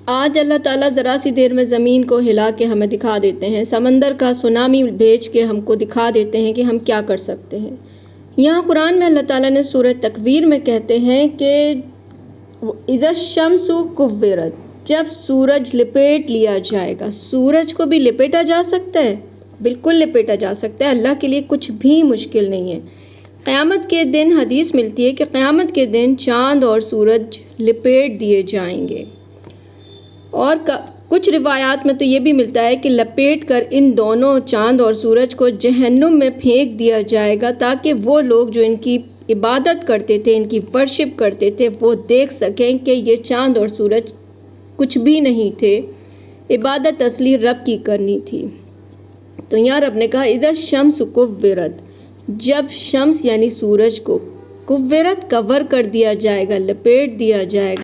آج اللہ تعالیٰ ذرا سی دیر میں زمین کو ہلا کے ہمیں دکھا دیتے ہیں، سمندر کا سونامی بھیج کے ہم کو دکھا دیتے ہیں کہ ہم کیا کر سکتے ہیں۔ یہاں قرآن میں اللہ تعالیٰ نے سورہ تکویر میں کہتے ہیں کہ اذا الشمس کورت، جب سورج لپیٹ لیا جائے گا۔ سورج کو بھی لپیٹا جا سکتا ہے، بالکل لپیٹا جا سکتا ہے، اللہ کے لیے کچھ بھی مشکل نہیں ہے۔ قیامت کے دن حدیث ملتی ہے کہ قیامت کے دن چاند اور سورج لپیٹ دیے جائیں گے، اور کچھ روایات میں تو یہ بھی ملتا ہے کہ لپیٹ کر ان دونوں چاند اور سورج کو جہنم میں پھینک دیا جائے گا، تاکہ وہ لوگ جو ان کی عبادت کرتے تھے، ان کی ورشپ کرتے تھے، وہ دیکھ سکیں کہ یہ چاند اور سورج کچھ بھی نہیں تھے، عبادت اصلی رب کی کرنی تھی۔ تو یہاں رب نے کہا اذا الشمس کورت، جب شمس یعنی سورج کو کورت کور کر دیا جائے گا، لپیٹ دیا جائے گا۔